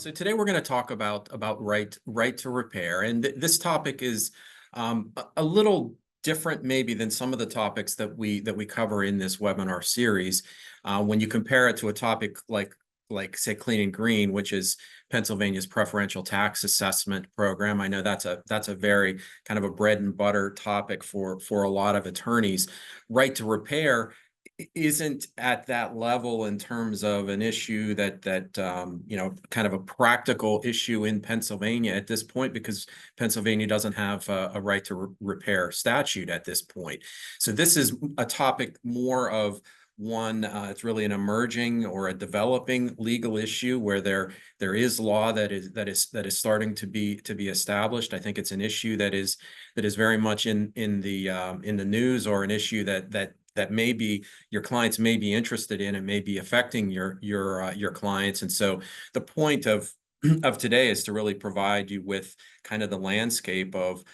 So today we're going to talk about right to repair, and this topic is a little different maybe than some of the topics that we cover in this webinar series. When you compare it to a topic like say clean and green, which is Pennsylvania's preferential tax assessment program. I know that's a very kind of a bread and butter topic for a lot of attorneys. Right to repair isn't at that level in terms of an issue that kind of a practical issue in Pennsylvania at this point, because Pennsylvania doesn't have a right to repair statute at this point. So this is a topic more of one, it's really an emerging or a developing legal issue where there is law that is starting to be established. I think it's an issue that is very much in the news, or an issue that maybe your clients may be interested in and may be affecting your clients. And so the point of today is to really provide you with kind of the landscape of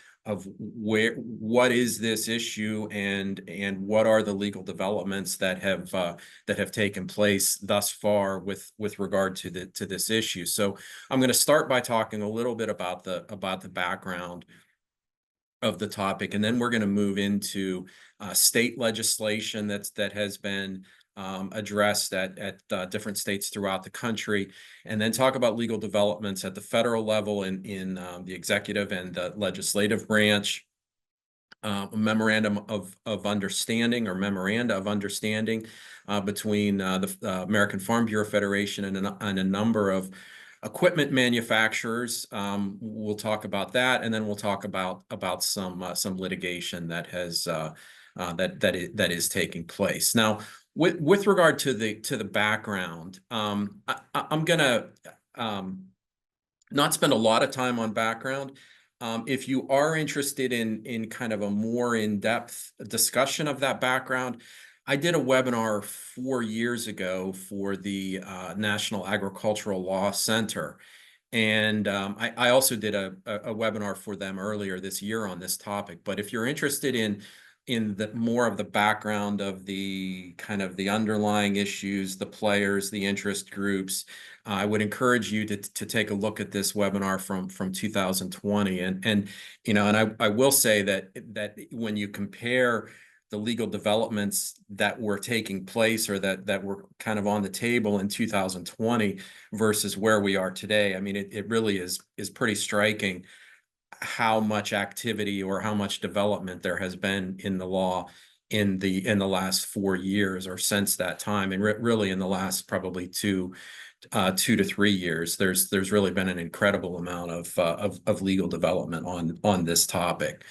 what is this issue, and what are the legal developments that have taken place thus far with regard to this issue. So I'm going to start by talking a little bit about the background of the topic, and then we're going to move into state legislation that has been addressed at different states throughout the country, and then talk about legal developments at the federal level in the executive and the legislative branch. A memorandum of understanding, or memoranda of understanding, between the American Farm Bureau Federation and a number of equipment manufacturers. We'll talk about that, and then we'll talk about some litigation that has that is taking place now. With regard to the background, I'm gonna not spend a lot of time on background. If you are interested in kind of a more in-depth discussion of that background, I did a webinar 4 years ago for the National Agricultural Law Center. And I also did a webinar for them earlier this year on this topic. But if you're interested in the more of the background of the kind of the underlying issues, the players, the interest groups, I would encourage you to take a look at this webinar from 2020. And I will say that when you compare the legal developments that were taking place, or that were kind of on the table in 2020 versus where we are today, I mean, it really is pretty striking how much activity or how much development there has been in the law in the last 4 years, or since that time, and really in the last probably 2 to 3 years. There's really been an incredible amount of legal development on this topic.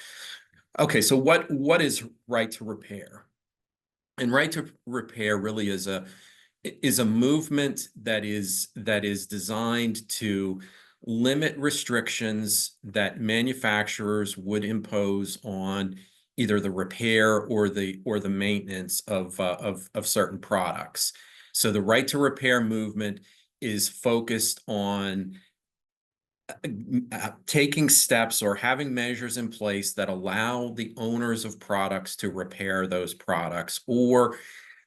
Okay, so what is right to repair? And right to repair really is a movement that is designed to limit restrictions that manufacturers would impose on either the repair or the maintenance of certain products. So the right to repair movement is focused on taking steps or having measures in place that allow the owners of products to repair those products, or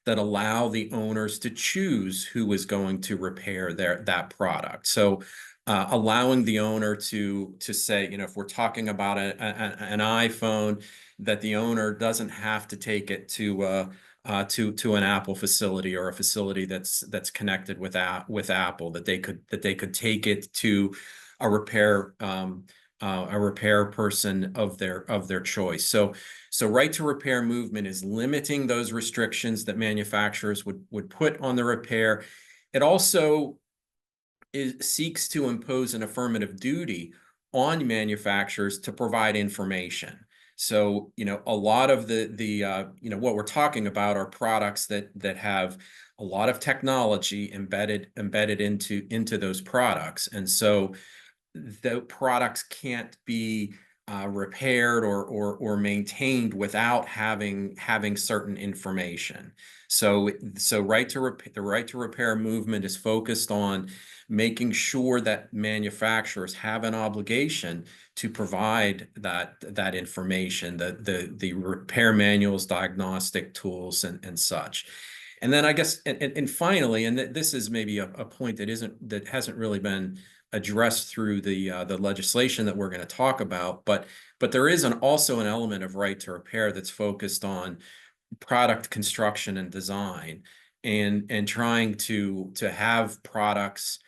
that allow the owners to choose who is going to repair that product. So allowing the owner to say, if we're talking about an iPhone, that the owner doesn't have to take it to an Apple facility, or a facility that's connected with Apple, that they could take it to a repair person of their choice. So right to repair movement is limiting those restrictions that manufacturers would put on the repair. It also seeks to impose an affirmative duty on manufacturers to provide information. So, a lot of what we're talking about are products that have a lot of technology embedded into those products. And so the products can't be repaired or maintained without having certain information. So the right to repair movement is focused on making sure that manufacturers have an obligation to provide that information, the repair manuals, diagnostic tools, and such. And then I guess, and finally, and this is maybe a point that hasn't really been addressed through the legislation that we're going to talk about. But there is also an element of right to repair that's focused on product construction and design, and trying to have products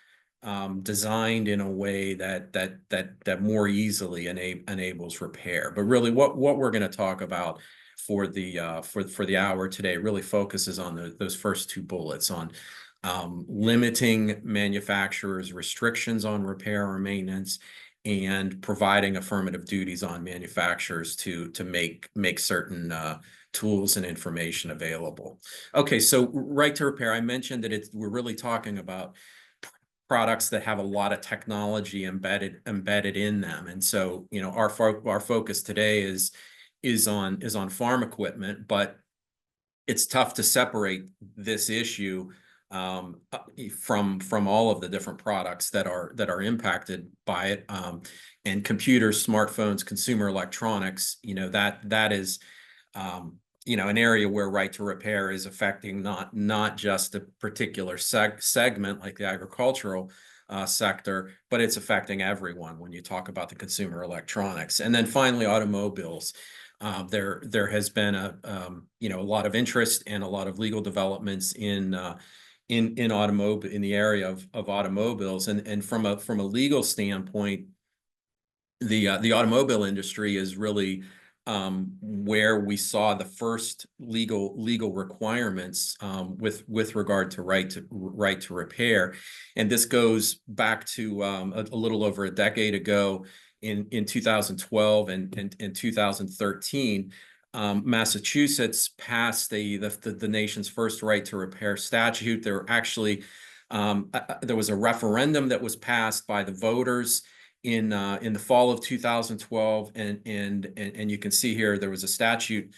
designed in a way that more easily enables repair. But really, what we're going to talk about for the hour today really focuses on those first two bullets, on limiting manufacturers' restrictions on repair or maintenance, and providing affirmative duties on manufacturers to make certain tools and information available. Okay, so right to repair, I mentioned that we're really talking about products that have a lot of technology embedded in them. And so, our focus today is on farm equipment, but it's tough to separate this issue from all of the different products that are impacted by it. And computers, smartphones, consumer electronics, that is an area where right to repair is affecting not just a particular segment like the agricultural sector, but it's affecting everyone when you talk about the consumer electronics. And then finally, automobiles. There has been a lot of interest and a lot of legal developments in the area of automobiles, and from a legal standpoint, the automobile industry is really where we saw the first legal requirements with regard to right to repair. And this goes back to a little over a decade ago. In 2012 and 2013, Massachusetts passed the nation's first right to repair statute. There was a referendum that was passed by the voters in the fall of 2012, and you can see here there was a statute,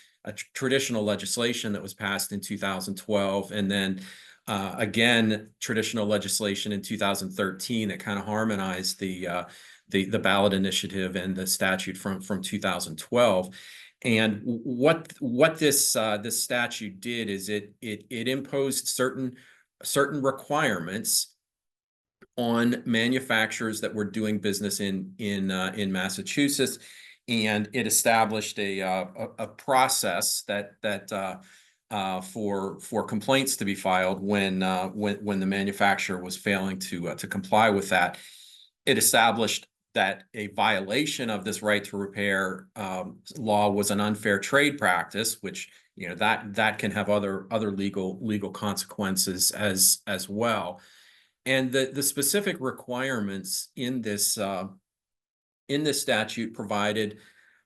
traditional legislation that was passed in 2012, and then again traditional legislation in 2013 that kind of harmonized the ballot initiative and the statute from 2012. And what this statute did is it imposed certain requirements on manufacturers that were doing business in Massachusetts, and it established a process that for complaints to be filed when the manufacturer was failing to comply with that. It established that a violation of this right to repair law was an unfair trade practice, which that can have other legal consequences as well. And the specific requirements in this statute provided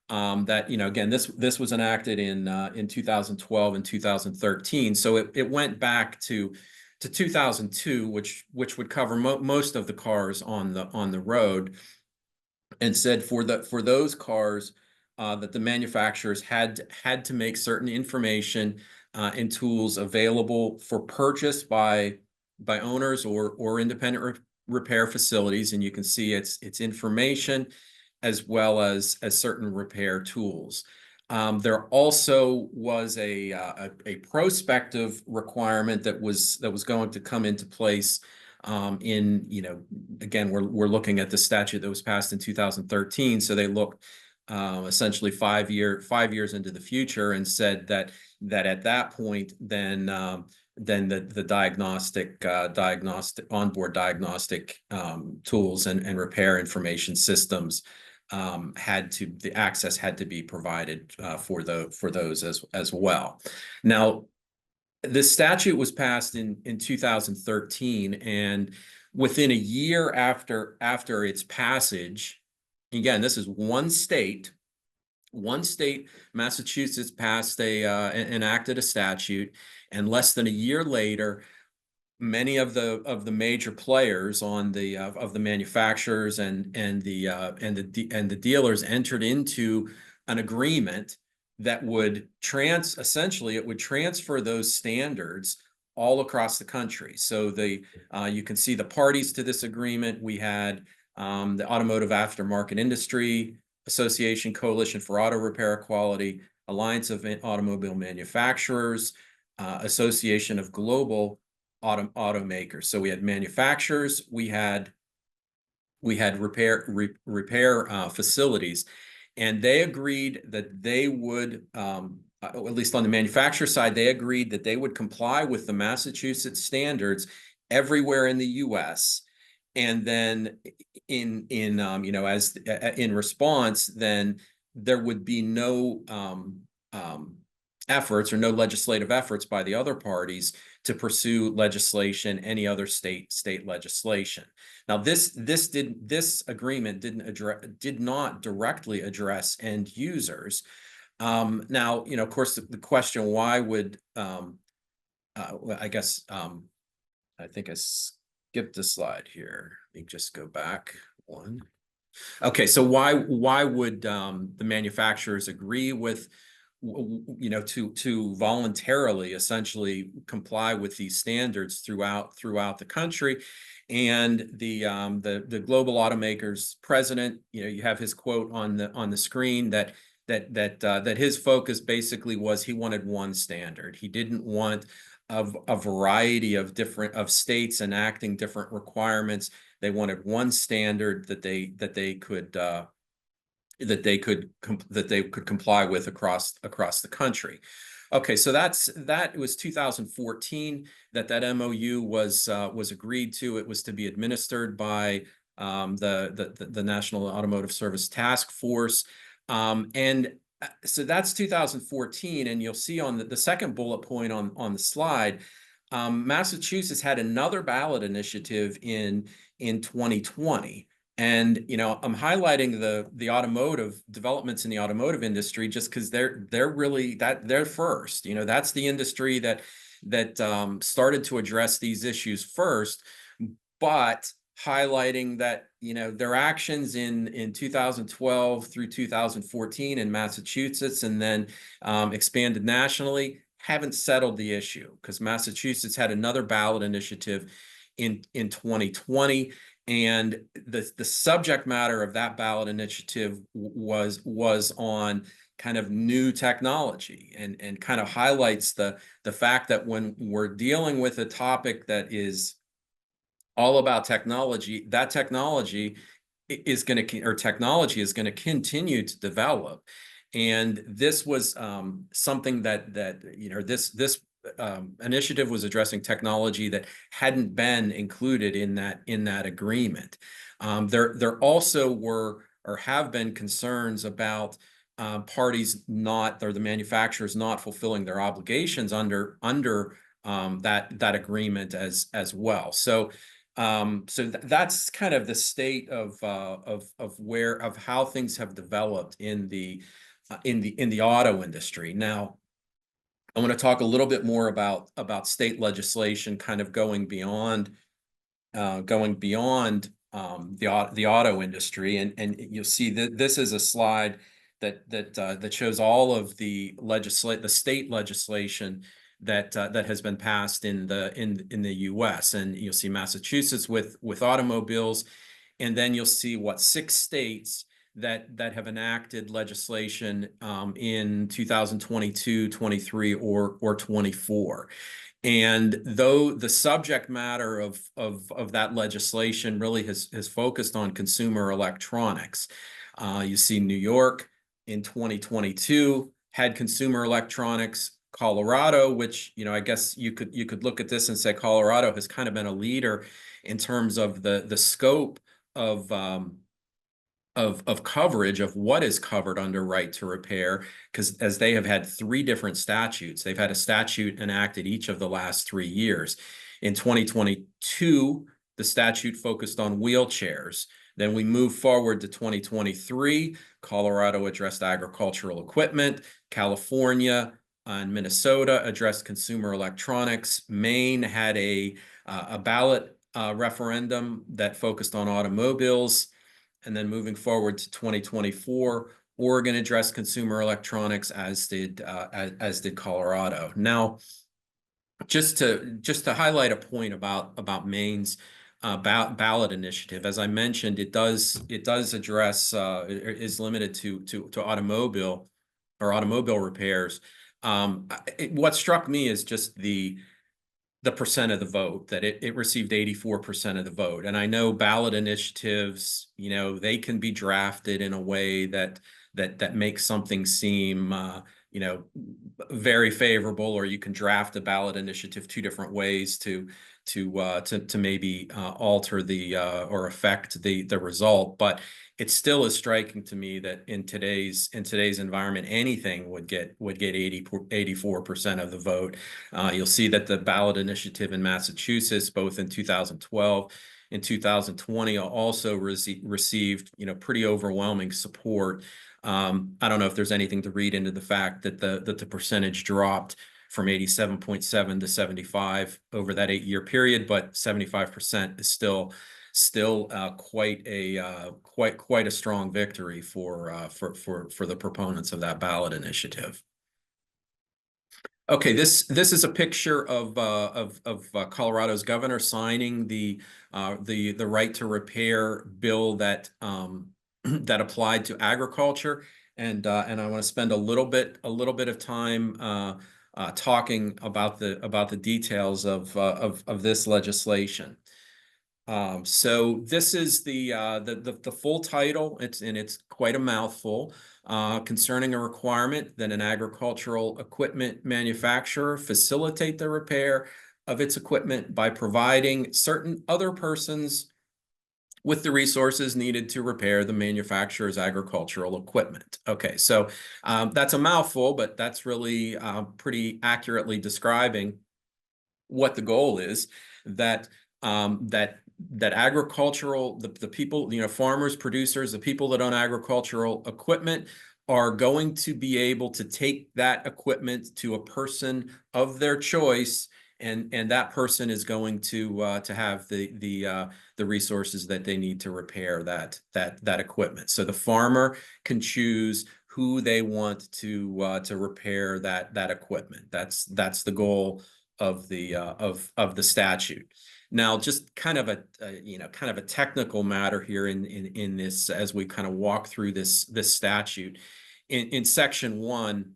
that again this was enacted in 2012 and 2013, so it went back to 2002, which would cover most of the cars on the road, and said for those cars that the manufacturers had to make certain information and tools available for purchase by owners or independent repair facilities. And you can see it's information as well as certain repair tools. There also was a prospective requirement that was going to come into place again, we're looking at the statute that was passed in 2013. So they looked essentially 5 years into the future, and said that at that point, then the onboard diagnostic tools and repair information systems the access had to be provided for those as well. Now, this statute was passed in 2013, and within a year after its passage, again, this is one state, Massachusetts, passed enacted a statute, and less than a year later, many of the major players of the manufacturers and the dealers entered into an agreement that would essentially transfer those standards all across the country. So you can see the parties to this agreement. We had the Automotive Aftermarket Industry Association, Coalition for Auto Repair Quality, Alliance of Automobile Manufacturers, Association of Global Automakers. So we had manufacturers, we had we had repair facilities, and they agreed that they would, at least on the manufacturer side, they agreed that they would comply with the Massachusetts standards everywhere in the U.S. And then as in response, then there would be no efforts or no legislative efforts by the other parties to pursue legislation, any other state legislation. Now, this agreement did not directly address end users. Now, of course, the question, why would I guess I think I skipped a slide here. Let me just go back one. Okay, so why would the manufacturers agree with to voluntarily essentially comply with these standards throughout the country? And the global automakers president, you have his quote on the screen that his focus basically was he wanted one standard. He didn't want a variety of states enacting different requirements. They wanted one standard that they could comply with across the country. Okay, so that was 2014 that MOU was agreed to. It was to be administered by the National Automotive Service Task Force, and so that's 2014, and you'll see on the second bullet point on the slide, Massachusetts had another ballot initiative in 2020. And I'm highlighting the automotive developments in the automotive industry just because they're really they're first. That's the industry that started to address these issues first, but highlighting that their actions in 2012 through 2014 in Massachusetts and then expanded nationally haven't settled the issue, because Massachusetts had another ballot initiative in 2020. And the subject matter of that ballot initiative was on kind of new technology, and kind of highlights the fact that when we're dealing with a topic that is all about technology, that technology is going to continue to develop. And this was something that this initiative was addressing technology that hadn't been included in that agreement. There also were or have been concerns about parties or the manufacturers not fulfilling their obligations under that agreement as well. So that's kind of the state of how things have developed in the auto industry. Now, I want to talk a little bit more about state legislation, kind of going beyond the auto industry, and you'll see that this is a slide that shows all of the state legislation that has been passed in the U.S. And you'll see Massachusetts with automobiles, and then you'll see 6 states that have enacted legislation in 2022, 23, or 24. And though the subject matter of that legislation really has focused on consumer electronics, you see New York in 2022 had consumer electronics. Colorado, which I guess you could look at this and say Colorado has kind of been a leader in terms of the scope of coverage of what is covered under right to repair, because as they have had 3 different statutes. They've had a statute enacted each of the last 3 years. In 2022, the statute focused on wheelchairs. Then we move forward to 2023. Colorado addressed agricultural equipment. California and Minnesota addressed consumer electronics. Maine had a ballot referendum that focused on automobiles. And then moving forward to 2024, Oregon addressed consumer electronics, as did Colorado. Now, just to highlight a point about Maine's ballot initiative, as I mentioned, it does address is limited to automobile repairs. What struck me is just the the percent of the vote, that it received 84% of the vote. And I know ballot initiatives, they can be drafted in a way that makes something seem very favorable, or you can draft a ballot initiative two different ways to maybe alter the or affect the result. But it still is striking to me that in today's environment, anything would get 84% of the vote. You'll see that the ballot initiative in Massachusetts, both in 2012 and 2020, also received pretty overwhelming support. I don't know if there's anything to read into the fact that the percentage dropped from 87.7 to 75 over that 8-year period, but 75% is still quite a strong victory for the proponents of that ballot initiative. Okay, this is a picture of Colorado's governor signing the right to repair bill that that applied to agriculture, and I want to spend a little bit of time talking about the details of this legislation. So this is the full title. It's quite a mouthful. Concerning a requirement that an agricultural equipment manufacturer facilitate the repair of its equipment by providing certain other persons with the resources needed to repair the manufacturer's agricultural equipment. Okay, so that's a mouthful, but that's really pretty accurately describing what the goal is, that agricultural, the people, farmers, producers, the people that own agricultural equipment are going to be able to take that equipment to a person of their choice, and that person is going to have the resources that they need to repair that equipment. So the farmer can choose who they want to repair that equipment. That's the goal of the statute. Now, just kind of a technical matter here in this, as we kind of walk through this statute. In section 1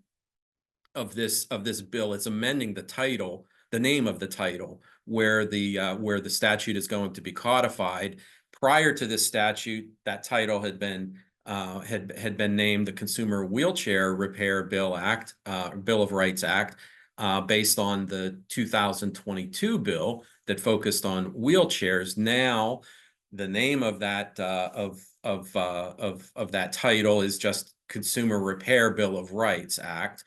of this bill, it's amending the title, the name of the title, where the statute is going to be codified. Prior to this statute, that title had been named the Consumer Wheelchair Repair Bill of Rights Act, based on the 2022 bill that focused on wheelchairs. Now, the name of that that title is just Consumer Repair Bill of Rights Act.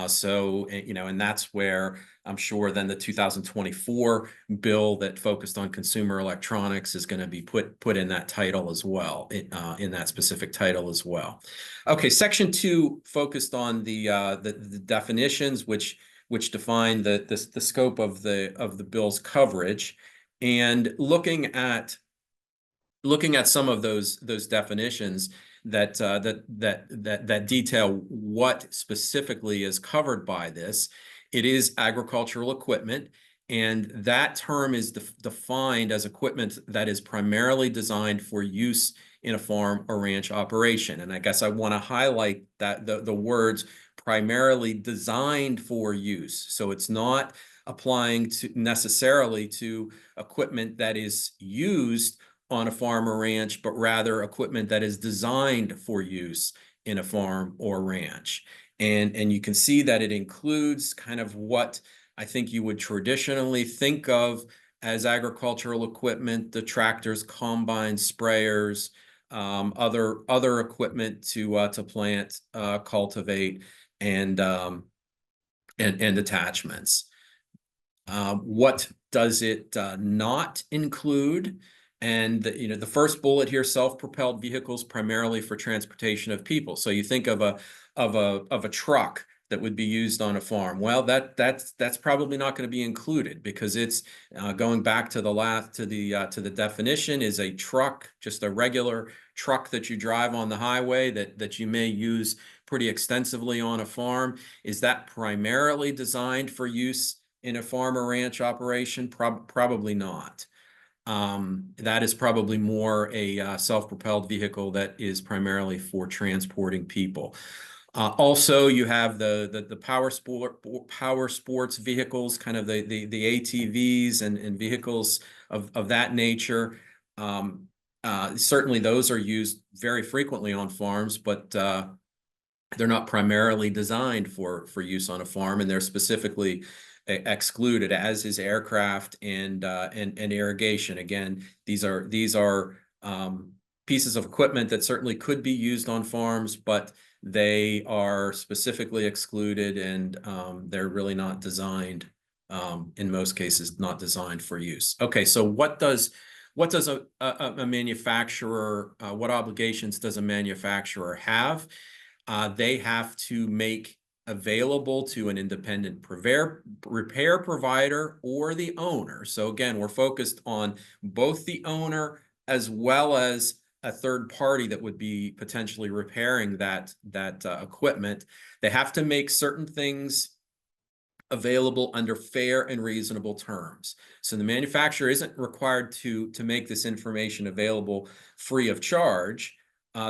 So, and that's where I'm sure then the 2024 bill that focused on consumer electronics is going to be put in that title as well, in that specific title as well. Okay, section 2 focused on the definitions, which define the scope of the bill's coverage, and looking at some of those definitions that detail what specifically is covered by this. It is agricultural equipment, and that term is defined as equipment that is primarily designed for use in a farm or ranch operation. And I guess I want to highlight that the words primarily designed for use. So it's not applying necessarily to equipment that is used on a farm or ranch, but rather equipment that is designed for use in a farm or ranch. And you can see that it includes kind of what I think you would traditionally think of as agricultural equipment: the tractors, combines, sprayers, other equipment to plant, cultivate, and attachments. What does it not include? And the first bullet here: self-propelled vehicles primarily for transportation of people. So you think of a truck that would be used on a farm. Well, that's probably not going to be included, because it's going back to the definition, is a truck just a regular truck that you drive on the highway that you may use pretty extensively on a farm. Is that primarily designed for use in a farm or ranch operation? Probably not. That is probably more a self-propelled vehicle that is primarily for transporting people. Also, you have the power sports vehicles, kind of the ATVs and vehicles of that nature. Certainly, those are used very frequently on farms, but they're not primarily designed for use on a farm, and they're specifically excluded, as is aircraft and irrigation. Again, these are pieces of equipment that certainly could be used on farms, but they are specifically excluded, and they're really not designed, in most cases, not designed for use. Okay, so what does a manufacturer, what obligations does a manufacturer have? They have to make available to an independent repair provider or the owner. So again, we're focused on both the owner as well as a third party that would be potentially repairing that equipment. They have to make certain things available under fair and reasonable terms. So the manufacturer isn't required to make this information available free of charge.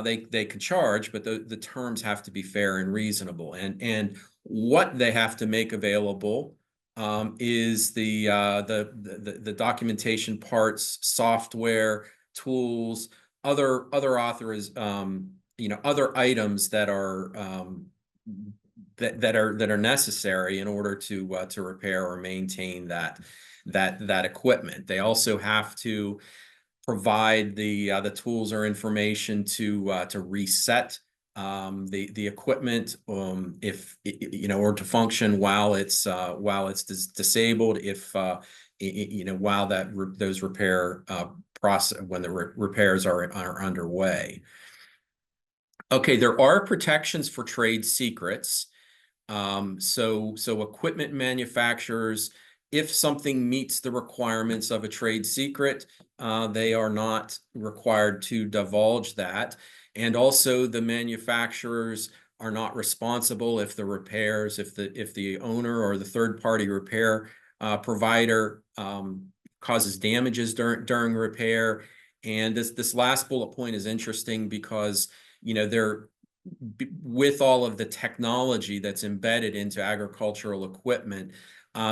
They can charge, but the terms have to be fair and reasonable. And what they have to make available is the documentation parts, software, tools, other authors, other items that are that are necessary in order to repair or maintain that equipment. They also have to provide the tools or information to reset the equipment, if or to function while it's disabled, if while those repair process, when the repairs are underway. Okay, there are protections for trade secrets. So equipment manufacturers, if something meets the requirements of a trade secret, they are not required to divulge that. And also the manufacturers are not responsible if the repairs, if the owner or the third party repair provider causes damages during repair. And this last bullet point is interesting because, with all of the technology that's embedded into agricultural equipment,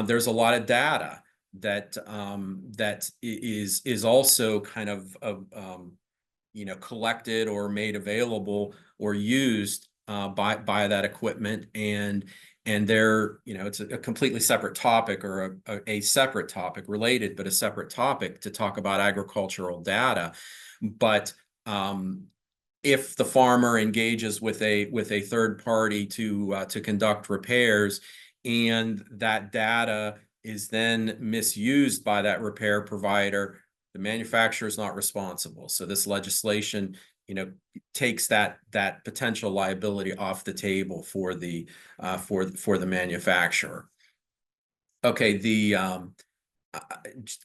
there's a lot of data that is also kind of collected or made available or used by that equipment, and it's a completely separate topic, or a separate topic related, but a separate topic to talk about agricultural data. But if the farmer engages with a third party to conduct repairs, and that data is then misused by that repair provider, the manufacturer is not responsible. So this legislation, takes that potential liability off the table for the manufacturer. Okay, the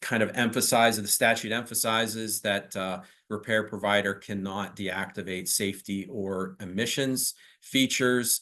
kind of the statute emphasizes that repair provider cannot deactivate safety or emissions features.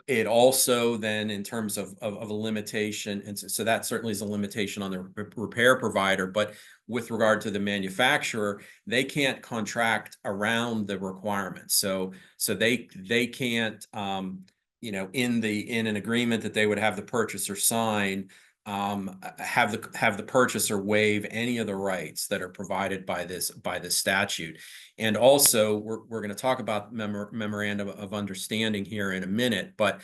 It also then, in terms of a limitation, and so that certainly is a limitation on the repair provider, but with regard to the manufacturer, they can't contract around the requirements. So they can't, in an agreement that they would have the purchaser sign, have the purchaser waive any of the rights that are provided by this statute. And also, we're going to talk about memorandum of understanding here in a minute, but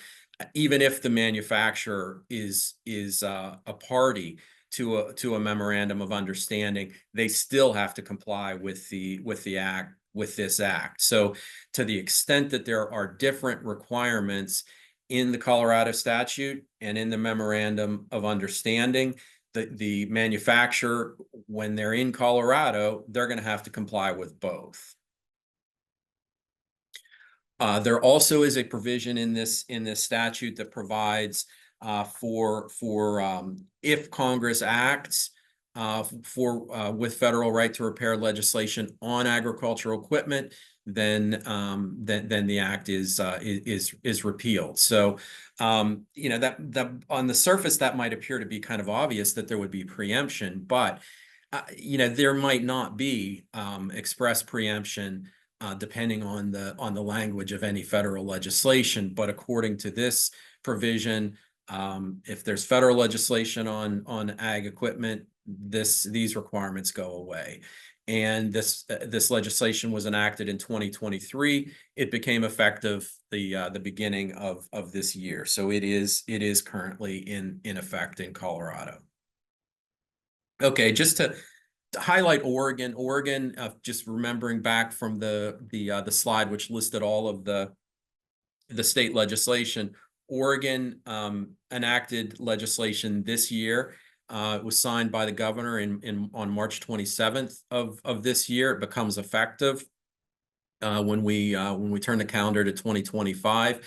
even if the manufacturer is a party to a memorandum of understanding, they still have to comply with this act. So to the extent that there are different requirements in the Colorado statute and in the memorandum of understanding, the manufacturer, when they're in Colorado, they're going to have to comply with both. There also is a provision in this statute that provides for if Congress acts with federal right to repair legislation on agricultural equipment, then the act is repealed. So that on the surface, that might appear to be kind of obvious that there would be preemption, but there might not be express preemption depending on the language of any federal legislation. But according to this provision, if there's federal legislation on ag equipment, these requirements go away. And this legislation was enacted in 2023. It became effective the beginning of this year. So it is currently in effect in Colorado. Okay, just to highlight Oregon. Oregon, just remembering back from the slide which listed all of the state legislation. Oregon enacted legislation this year. It was signed by the governor on March 27th of this year. It becomes effective when we turn the calendar to 2025.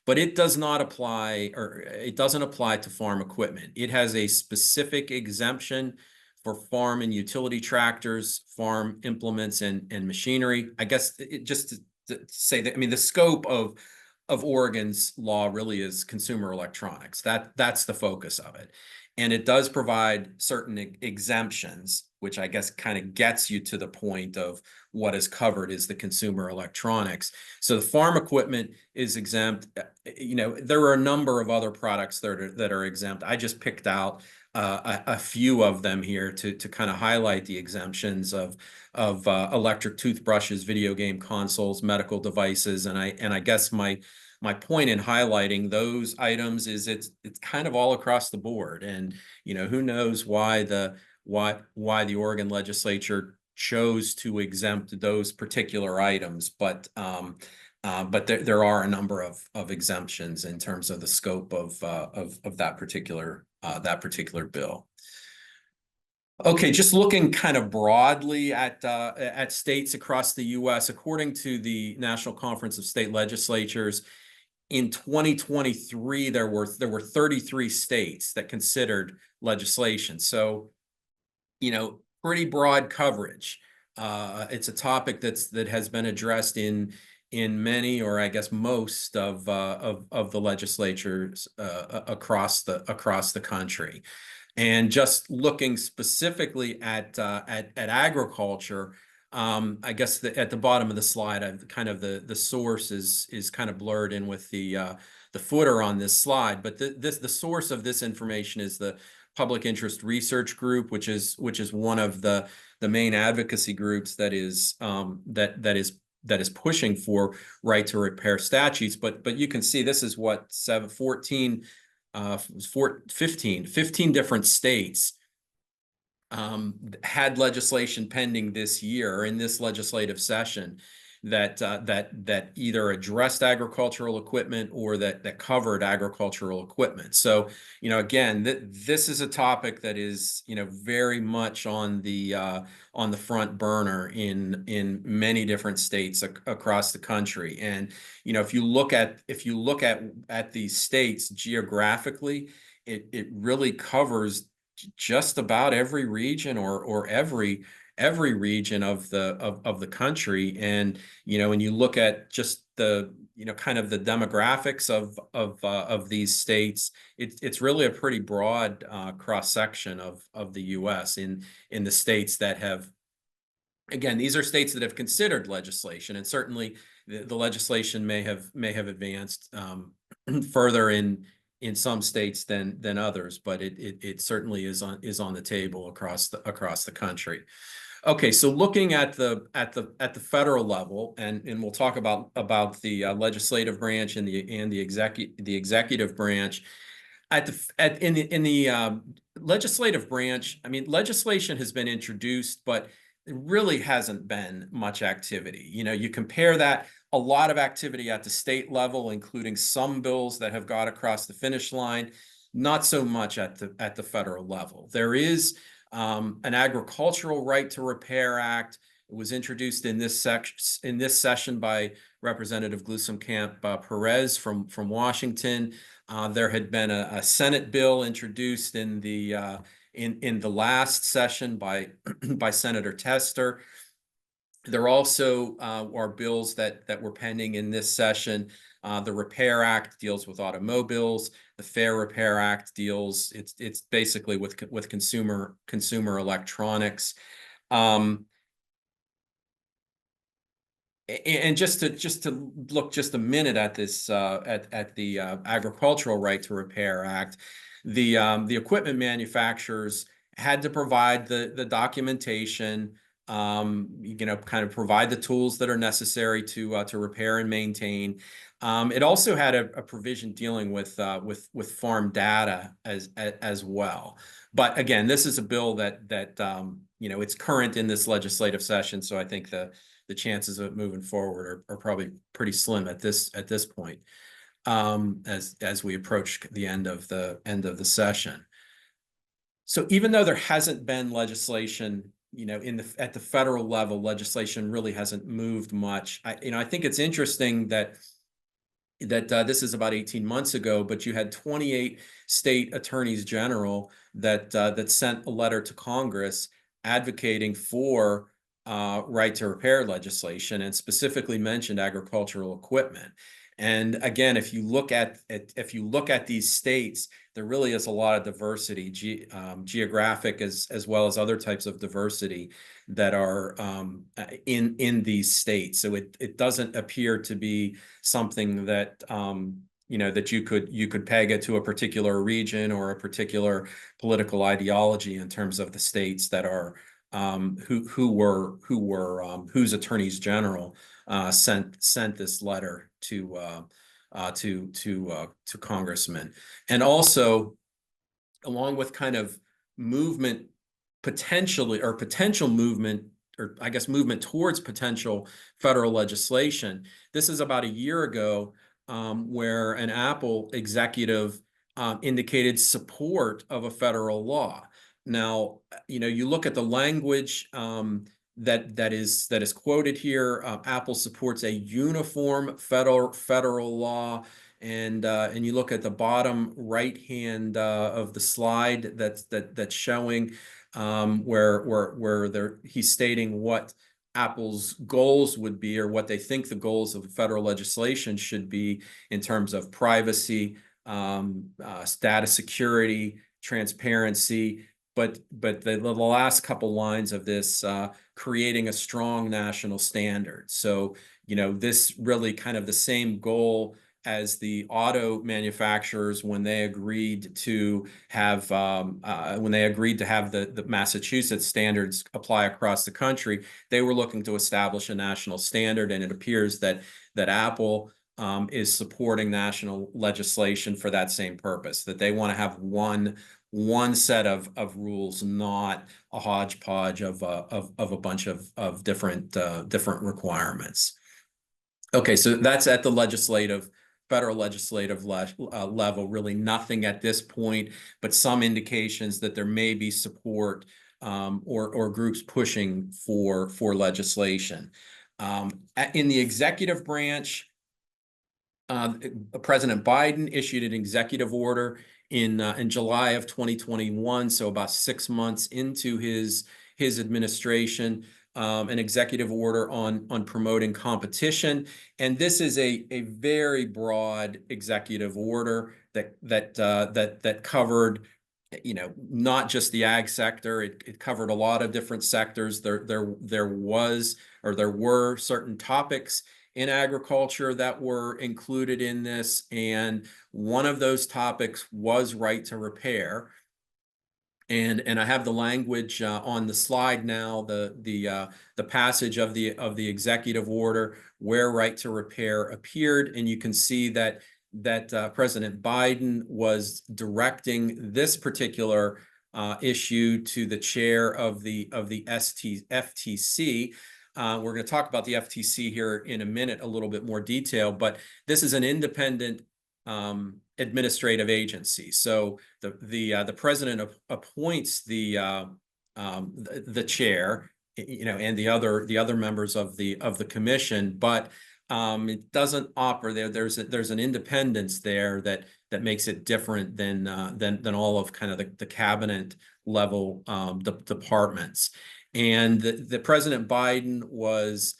But it does not apply, or it doesn't apply to farm equipment. It has a specific exemption for farm and utility tractors, farm implements, and machinery. I guess just to say that, I mean, the scope of Oregon's law really is consumer electronics. That's the focus of it. And it does provide certain exemptions, which I guess kind of gets you to the point of what is covered is the consumer electronics. So the farm equipment is exempt. You know, there are a number of other products that are exempt. I just picked out a few of them here to kind of highlight the exemptions of electric toothbrushes, video game consoles, medical devices, and I guess my point in highlighting those items is it's kind of all across the board. And you know, who knows why the Oregon legislature chose to exempt those particular items, but there are a number of exemptions in terms of the scope of that particular bill. Okay, just looking kind of broadly at states across the U.S., according to the National Conference of State Legislatures, in 2023 there were 33 states that considered legislation. So, you know, pretty broad coverage. It's a topic that has been addressed in many, or I guess most of the legislatures across the country. And just looking specifically at agriculture, I guess at the bottom of the slide, I've kind of the source is kind of blurred in with the footer on this slide, but the source of this information is the Public Interest Research Group, which is one of the main advocacy groups that is pushing for right to repair statutes. But you can see this is what 15 different states had legislation pending this year in this legislative session that either addressed agricultural equipment or that covered agricultural equipment. So, you know, again, this is a topic that is, you know, very much on the front burner in many different states across the country. And, you know, if you look at these states geographically, it really covers just about every region or every region of the country. And you know, when you look at just the, you know, kind of the demographics of these states, it's really a pretty broad cross section of the U.S. in the states that have, again, these are states that have considered legislation, and certainly the legislation may have advanced further in some states than others, but it certainly is on the table across the country. Okay, so looking at the federal level, and we'll talk about the legislative branch and the executive branch. In the legislative branch, I mean, legislation has been introduced, but there really hasn't been much activity. You know, you compare that, a lot of activity at the state level, including some bills that have got across the finish line, not so much at the federal level. There is an Agricultural Right to Repair Act. It was introduced in this session by Representative Gluesenkamp Perez from Washington. There had been a Senate bill introduced in the last session by Senator Tester. There also are bills that were pending in this session. The Repair Act deals with automobiles. The Fair Repair Act deals, it's basically with consumer electronics. And just to look just a minute at this at the Agricultural Right to Repair Act, the equipment manufacturers had to provide the documentation, kind of provide the tools that are necessary to repair and maintain. It also had a provision dealing with farm data as well. But again, this is a bill that it's current in this legislative session, so I think the chances of it moving forward are probably pretty slim at this point, as we approach the end of the session. So even though there hasn't been legislation, at the federal level, legislation really hasn't moved much. I think it's interesting that this is about 18 months ago, but you had 28 state attorneys general that sent a letter to Congress advocating for right to repair legislation, and specifically mentioned agricultural equipment. And again, if you look at these states, there really is a lot of diversity, geographic as well as other types of diversity that are in these states. So it doesn't appear to be something that that you could peg it to a particular region or a particular political ideology in terms of the states that are whose attorneys general sent this letter to congressmen. And also, along with kind of movement potential movement, or I guess movement towards potential federal legislation, this is about a year ago, where an Apple executive indicated support of a federal law. Now, you look at the language that is quoted here. Apple supports a uniform federal law, and you look at the bottom right hand of the slide that's showing where he's stating what Apple's goals would be, or what they think the goals of federal legislation should be in terms of privacy, data security, transparency. But the last couple lines of this, creating a strong national standard. So, this really kind of the same goal as the auto manufacturers when they agreed to have the Massachusetts standards apply across the country. They were looking to establish a national standard, and it appears that Apple is supporting national legislation for that same purpose, that they want to have one set of rules, not a hodgepodge of a bunch of different requirements. Okay, so that's at the federal legislative level. Really nothing at this point, but some indications that there may be support or groups pushing for legislation. In the executive branch, President Biden issued an executive order in July of 2021, so about 6 months into his administration, an executive order on promoting competition. And this is a very broad executive order that covered, not just the ag sector. It covered a lot of different sectors. There were certain topics in agriculture that were included in this, and one of those topics was right to repair. And I have the language on the slide now, the passage of the executive order where right to repair appeared, and you can see that President Biden was directing this particular issue to the chair of the FTC. We're going to talk about the FTC here in a minute, a little bit more detail, but this is an independent administrative agency. So the president appoints the chair, and the other members of the commission, but it doesn't operate. There's an independence there that makes it different than all of kind of the cabinet level departments. And the President Biden was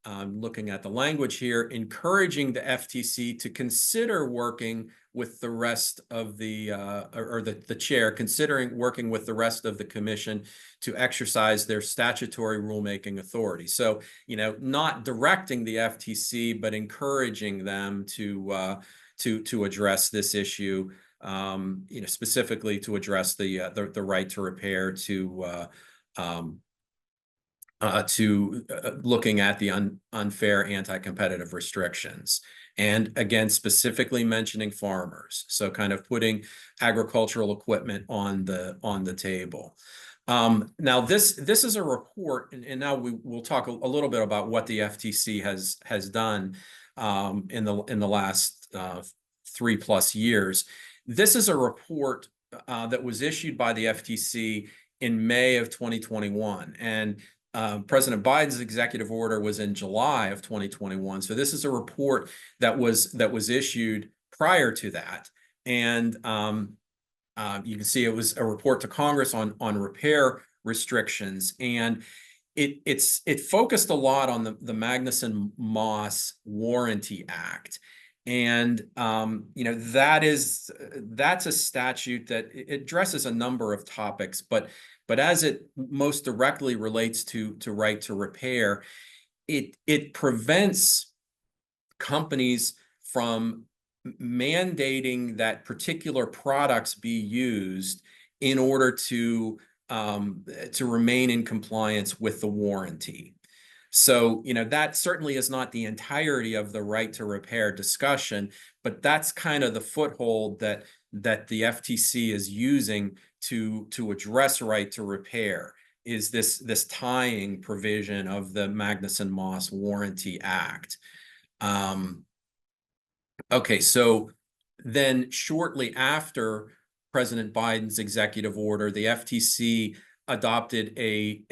looking at the language here, encouraging the FTC to consider working with the rest of the chair, considering working with the rest of the commission to exercise their statutory rulemaking authority. So, not directing the FTC, but encouraging them to address this issue, specifically to address the right to repair, to looking at the unfair anti-competitive restrictions. And again, specifically mentioning farmers. So kind of putting agricultural equipment on the table. Now this is a report, and now we'll talk a little bit about what the FTC has done in the last 3+ years. This is a report that was issued by the FTC in May of 2021, and President Biden's executive order was in July of 2021. So this is a report that was issued prior to that. And you can see it was a report to Congress on repair restrictions. And it focused a lot on the Magnuson-Moss Warranty Act. And that's a statute that it addresses a number of topics, but as it most directly relates to right to repair, it prevents companies from mandating that particular products be used in order to remain in compliance with the warranty. So, that certainly is not the entirety of the right to repair discussion, but that's kind of the foothold that the FTC is using to address right to repair, is this tying provision of the Magnuson-Moss Warranty Act. Okay, so then shortly after President Biden's executive order, the FTC adopted a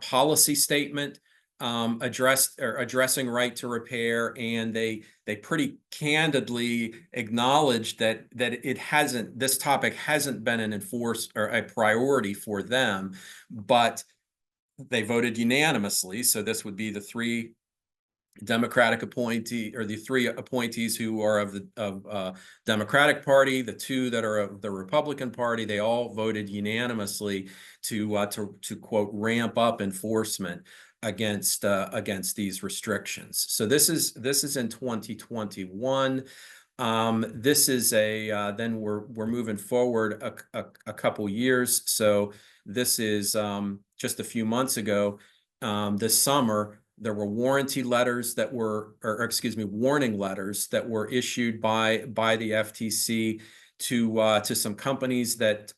policy statement addressing right to repair, and they pretty candidly acknowledged that this topic hasn't been an enforced or a priority for them, but they voted unanimously. So this would be the three Democratic appointee, or the three appointees who are of the Democratic Party, the two that are of the Republican Party. They all voted unanimously to quote ramp up enforcement against these restrictions. So this is in 2021. This is then we're moving forward a couple years. So this is just a few months ago. This summer, there were warranty letters that were, or excuse me, warning letters that were issued by the FTC to some companies that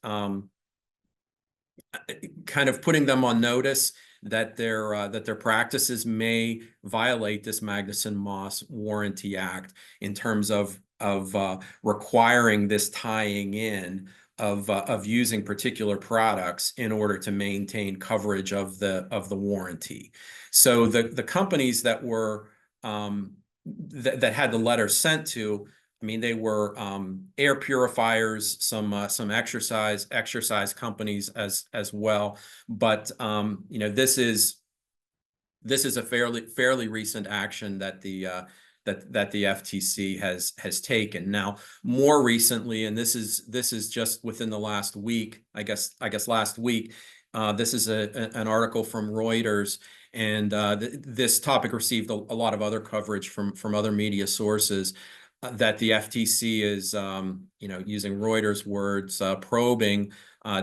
kind of putting them on notice that their practices may violate this Magnuson-Moss Warranty Act in terms of requiring this tying in of using particular products in order to maintain coverage of the warranty. So the companies that were that had the letter sent to, I mean, they were air purifiers, some exercise companies as well. But this is a fairly recent action that the FTC has taken. Now, more recently, and this is just within the last week, I guess last week, this is an article from Reuters, and this topic received a lot of other coverage from other media sources. That the FTC is, using Reuters' words, probing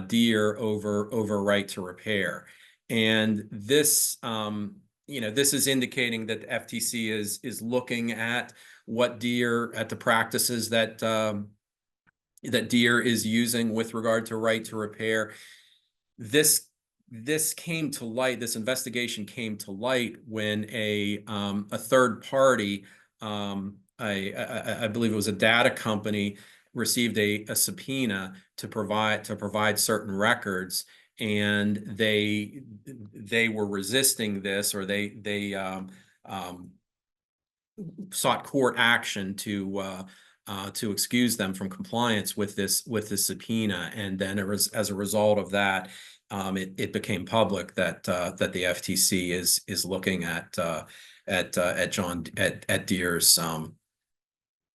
Deere over right to repair, and this, this is indicating that the FTC is looking at what at the practices that Deere is using with regard to right to repair. This came to light. This investigation came to light when a third party, I believe it was a data company, received a subpoena to provide certain records, and they were resisting this, or they sought court action to excuse them from compliance with this subpoena. And then as a result of that, it became public that the FTC is looking at at Deere's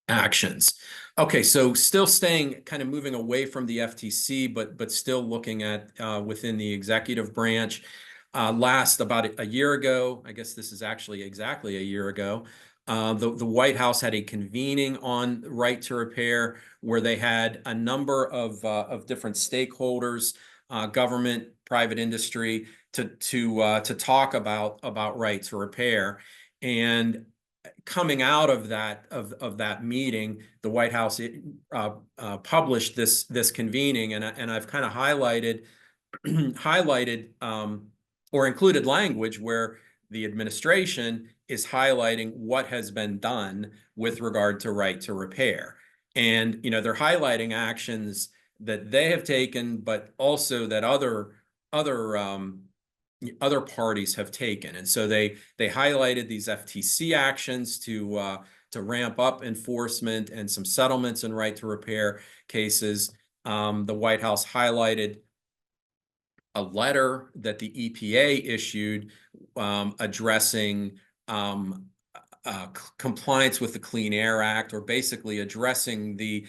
actions. Okay, so still staying kind of moving away from the FTC, but still looking at within the executive branch. Last about a year ago, I guess this is actually exactly a year ago, the White House had a convening on right to repair where they had a number of different stakeholders, government, private industry, to talk about right to repair. And coming out of that meeting, the White House published this convening, and I've kind of highlighted or included language where the administration is highlighting what has been done with regard to right to repair. And, they're highlighting actions that they have taken, but also that other parties have taken. And so they highlighted these FTC actions to ramp up enforcement and some settlements in right to repair cases. The White House highlighted a letter that the EPA issued addressing compliance with the Clean Air Act, or basically addressing the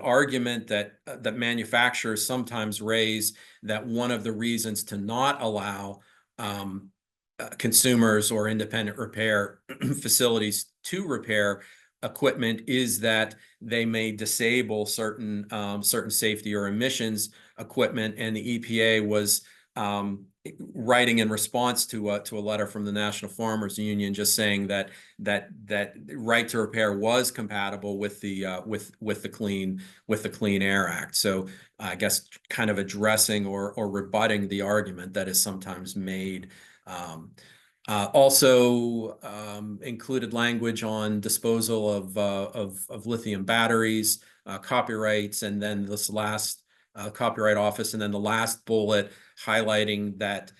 argument that manufacturers sometimes raise that one of the reasons to not allow consumers or independent repair facilities to repair equipment is that they may disable certain safety or emissions equipment, and the EPA was writing in response to a letter from the National Farmers Union, just saying that right to repair was compatible with the Clean Air Act. So I guess kind of addressing or rebutting the argument that is sometimes made. Also included language on disposal of lithium batteries, copyrights, and then this last Copyright Office, and then the last bullet highlighting that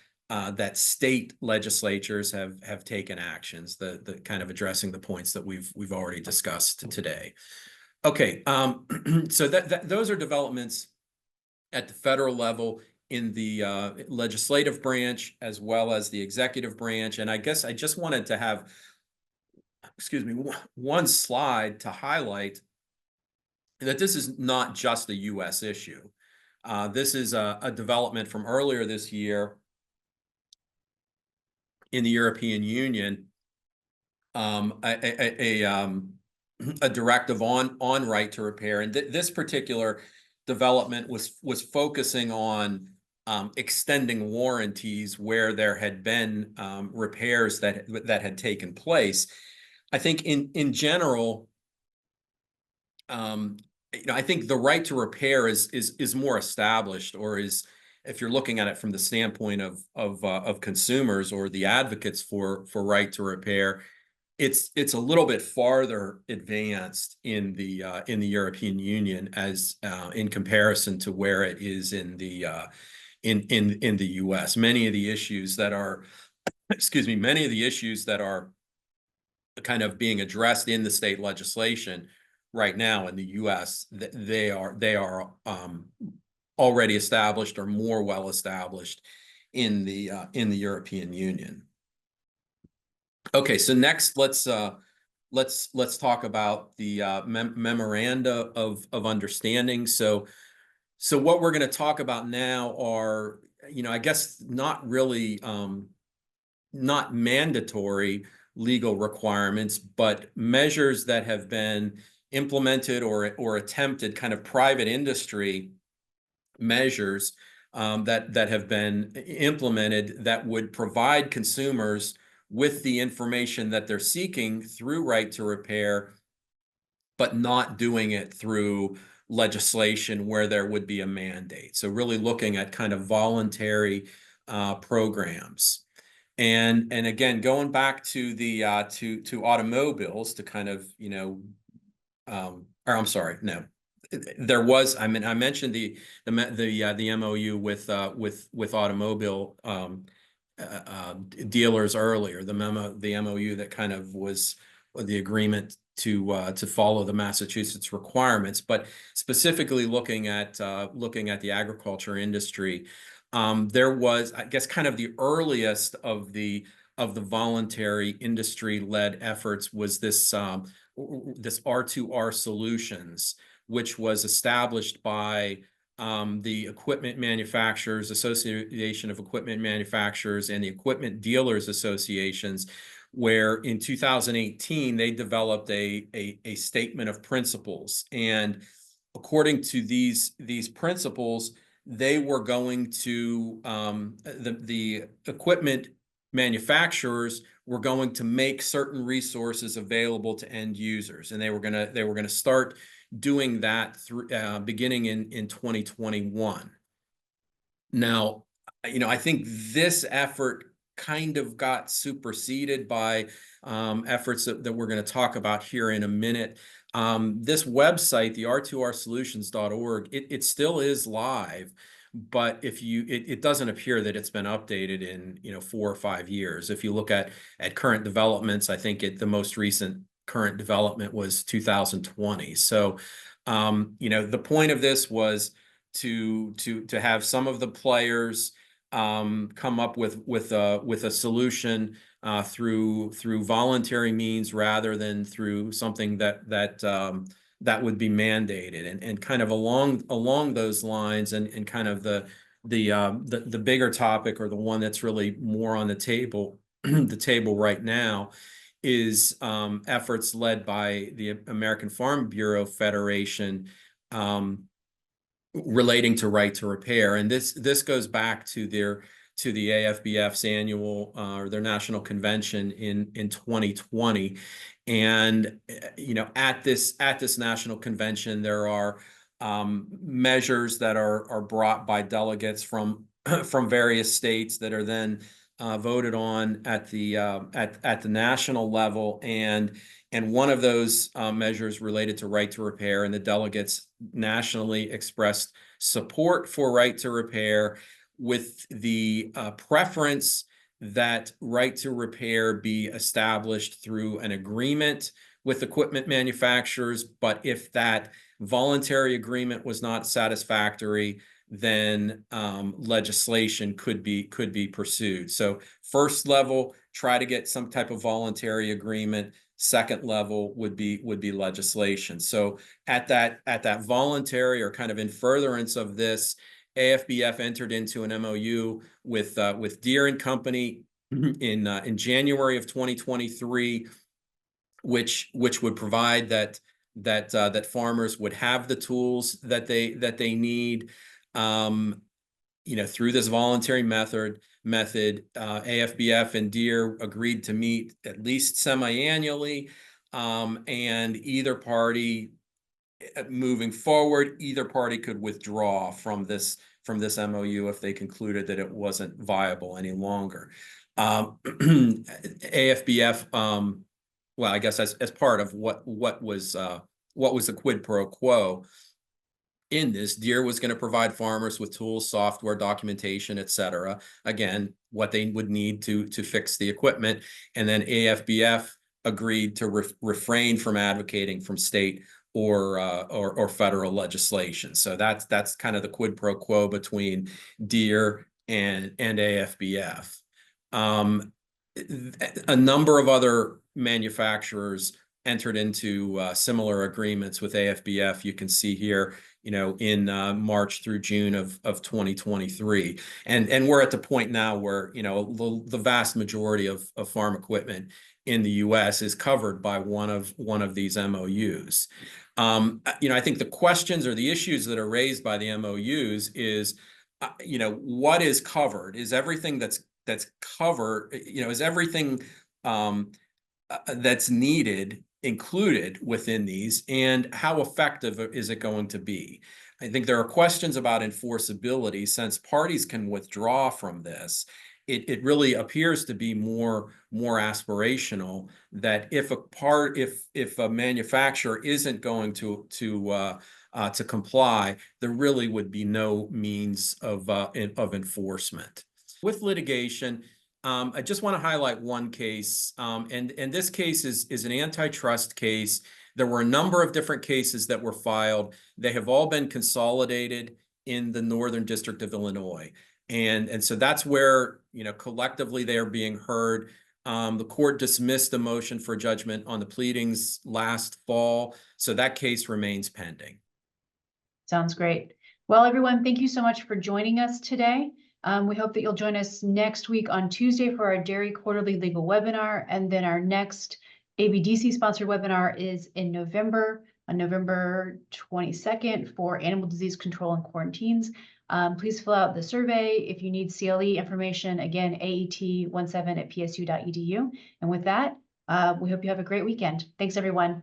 state legislatures have taken actions, the kind of addressing the points that we've already discussed today. Okay, so those are developments at the federal level in the legislative branch as well as the executive branch. And I guess I just wanted to have, one slide to highlight that this is not just a U.S. issue. This is a development from earlier this year in the European Union, a directive on right to repair. And this particular development was focusing on extending warranties where there had been repairs that had taken place. I think in general, I think the right to repair is more established, or is, if you're looking at it from the standpoint of consumers or the advocates for right to repair, it's a little bit farther advanced in the European Union as in comparison to where it is in the U.S. Many of the issues that are, many of the issues that are kind of being addressed in the state legislation right now in the U.S., they are already established or more well established in the European Union. Okay, so next let's talk about the Memoranda of Understanding. So what we're going to talk about now are, I guess not really not mandatory legal requirements, but measures that have been implemented or attempted, kind of private industry measures that have been implemented that would provide consumers with the information that they're seeking through right to repair, but not doing it through legislation where there would be a mandate. So really looking at kind of voluntary programs. And again, going back to the to automobiles, to kind of, or I'm sorry, no, there was, I mentioned the MOU with automobile dealers earlier, the MOU that kind of was the agreement to follow the Massachusetts requirements, but specifically looking at the agriculture industry. There was, I guess, kind of the earliest of the of the voluntary industry-led efforts was this this R2R Solutions, which was established by the Equipment Manufacturers Association of Equipment Manufacturers and the Equipment Dealers Associations, where in 2018 they developed a statement of principles. And according to these principles, they were going to the equipment manufacturers were going to make certain resources available to end users, and they were gonna start doing that through beginning in 2021. Now, I think this effort kind of got superseded by efforts that we're going to talk about here in a minute. This website, the r2rsolutions.org, it still is live, but it doesn't appear that it's been updated in 4 or 5 years. If you look at current developments, I think the most recent current development was 2020. So the point of this was to have some of the players come up with a solution through voluntary means rather than through something that would be mandated, and kind of along those lines, and kind of the bigger topic, or the one that's really more on the table the table right now, is efforts led by the American Farm Bureau Federation relating to right to repair. And this goes back to the AFBF's annual or their national convention in 2020. And at this national convention, there are measures that are brought by delegates from various states that are then voted on at the national level, and one of those measures related to right to repair, and the delegates nationally expressed support for right to repair, with the preference that right to repair be established through an agreement with equipment manufacturers. But if that voluntary agreement was not satisfactory, then legislation could be pursued. So first level, try to get some type of voluntary agreement. Second level would be legislation. So at that voluntary, or kind of in furtherance of this, AFBF entered into an MOU with Deere and Company in January of 2023, which would provide that farmers would have the tools that they need. Through this voluntary method, AFBF and Deere agreed to meet at least semi-annually, and either party, moving forward, either party could withdraw from this MOU if they concluded that it wasn't viable any longer. AFBF, well, I guess as part of what was the quid pro quo in this, Deere was going to provide farmers with tools, software, documentation, etc. Again, what they would need to fix the equipment. And then AFBF agreed to refrain from advocating from state or federal legislation. So that's kind of the quid pro quo between Deere and AFBF. A number of other manufacturers entered into similar agreements with AFBF. You can see here, in March through June of 2023, and we're at the point now where the vast majority of farm equipment in the U.S. is covered by one of these MOUs. I think the questions or the issues that are raised by the MOUs is, what is covered? Is everything that's covered? Is everything that's needed included within these, and how effective is it going to be? I think there are questions about enforceability, since parties can withdraw from this. It really appears to be more aspirational, that if a manufacturer isn't going to comply, there really would be no means of enforcement. With litigation, I just want to highlight one case, and this case is an antitrust case. There were a number of different cases that were filed. They have all been consolidated in the Northern District of Illinois, and so that's where collectively they are being heard. The court dismissed the motion for judgment on the pleadings last fall, so that case remains pending. Sounds great. Well, everyone, thank you so much for joining us today. We hope that you'll join us next week on Tuesday for our Dairy Quarterly Legal Webinar, and then our next ABDC sponsored webinar is in November, on November 22nd for animal disease control and quarantines. Please fill out the survey if you need CLE information. Again, AET17@psu.edu. And with that, we hope you have a great weekend. Thanks, everyone.